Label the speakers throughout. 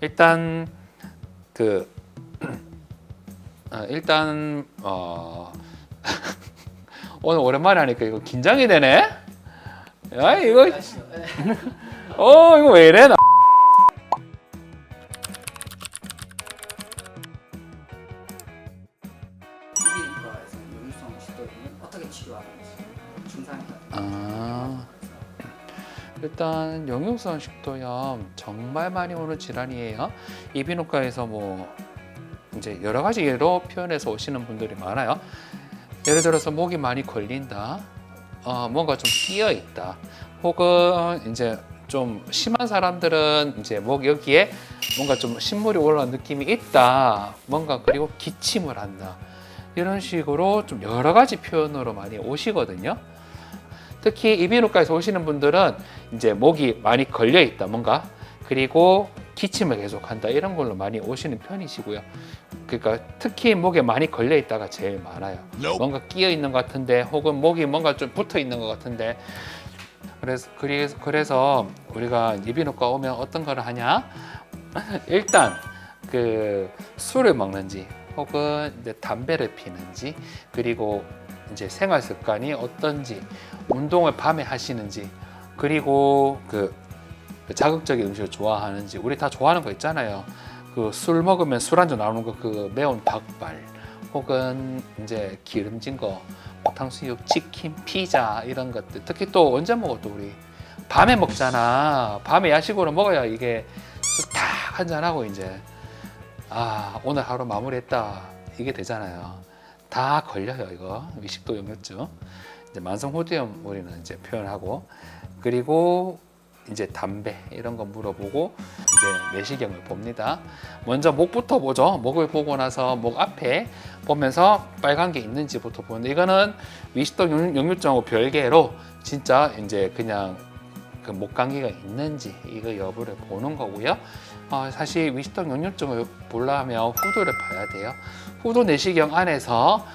Speaker 1: 일단 그 오늘 오랜만에 하니까 이거 긴장이 되네. 야 이거 이거 왜 이래 나.
Speaker 2: 이비인후과에서 역류성 식도염은 어떻게 치료하는지 증상이
Speaker 1: 일단 역류성 식도염 정말 많이 오는 질환이에요. 이비인후과에서 뭐 이제 여러 가지 예로 표현해서 오시는 분들이 많아요. 예를 들어서 목이 많이 걸린다, 뭔가 좀 끼어 있다, 혹은 이제 좀 심한 사람들은 이제 목 여기에 뭔가 좀 신물이 올라온 느낌이 있다, 뭔가 그리고 기침을 한다, 이런 식으로 좀 여러 가지 표현으로 많이 오시거든요. 특히 이비인후과에서 오시는 분들은 이제 목이 많이 걸려 있다, 뭔가, 그리고 기침을 계속한다, 이런 걸로 많이 오시는 편이시고요. 그러니까 특히 목에 많이 걸려 있다가 제일 많아요. 뭔가 끼어 있는 것 같은데, 혹은 목이 뭔가 좀 붙어 있는 것 같은데. 그래서 우리가 이비인후과 오면 어떤 거를 하냐? 일단 그 술을 먹는지, 혹은 이제 담배를 피는지, 그리고 이제 생활 습관이 어떤지, 운동을 밤에 하시는지, 그리고 그 자극적인 음식을 좋아하는지. 우리 다 좋아하는 거 있잖아요. 그 술 먹으면 술안주 나오는 거, 그 매운 닭발, 혹은 이제 기름진 거, 뭐 탕수육, 치킨, 피자, 이런 것들. 특히 또 언제 먹어? 또 우리 밤에 먹잖아. 밤에 야식으로 먹어야 이게 딱 한잔하고 이제 오늘 하루 마무리했다, 이게 되잖아요. 다 걸려요 이거. 위식도 역류증, 이제 만성 호두염 우리는 이제 표현하고, 그리고 이제 담배 이런 거 물어보고 이제 내시경을 봅니다. 먼저 목부터 보죠. 목을 보고 나서 목 앞에 보면서 빨간 게 있는지부터 보는데, 이거는 위식도 역류증하고 별개로 진짜 이제 그냥 그 목 감기가 있는지 이거 여부를 보는 거고요. 사실 위식도 역류증을 보려면 후두를 봐야 돼요. 후두 내시경 안에서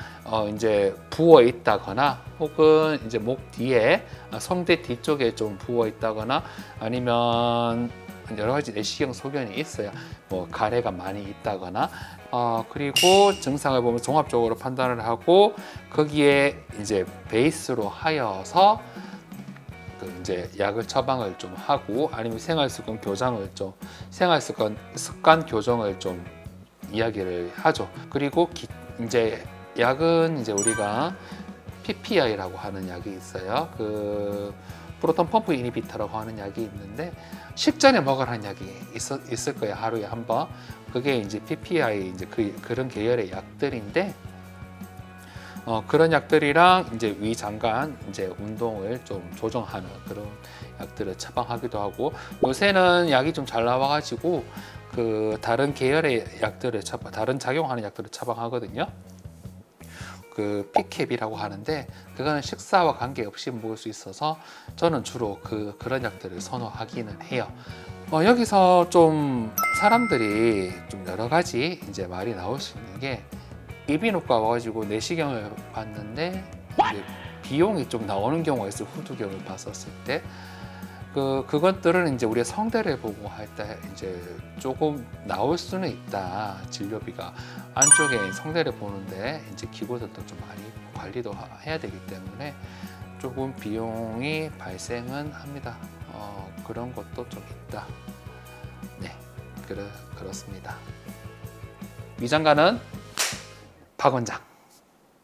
Speaker 1: 이제 부어 있다거나, 혹은 이제 목 뒤에 성대 뒤쪽에 좀 부어 있다거나, 아니면 여러 가지 내시경 소견이 있어요. 뭐 가래가 많이 있다거나, 그리고 증상을 보면 종합적으로 판단을 하고, 거기에 이제 베이스로 하여서 그 이제 약을 처방을 좀 하고, 아니면 생활습관 교정을 좀 이야기를 하죠. 그리고 이제 약은 이제 우리가 PPI라고 하는 약이 있어요. 그 프로톤 펌프 이니비터라고 하는 약이 있는데, 식전에 먹으라는 약이 있을 거예요. 하루에 한 번. 그게 이제 PPI, 이제 그런 계열의 약들인데, 그런 약들이랑 이제 위장관 이제 운동을 좀 조정하는 그런 약들을 처방하기도 하고, 요새는 약이 좀 잘 나와가지고 그 다른 계열의 약들을 다른 작용하는 약들을 처방하거든요. 그 피캡이라고 하는데, 그거는 식사와 관계없이 먹을 수 있어서 저는 주로 그런 약들을 선호하기는 해요. 여기서 좀 사람들이 좀 여러 가지 이제 말이 나올 수 있는 게, 이비인후과 와가지고 내시경을 봤는데 이제 비용이 좀 나오는 경우가 있어요. 후두경을 봤었을 때. 그것들은 이제 우리가 성대를 보고 할 때 이제 조금 나올 수는 있다. 진료비가 안쪽에 성대를 보는데 이제 기구들도 좀 많이 관리도 해야 되기 때문에 조금 비용이 발생은 합니다. 그런 것도 좀 있다. 네, 그렇습니다. 위장관은 박 원장.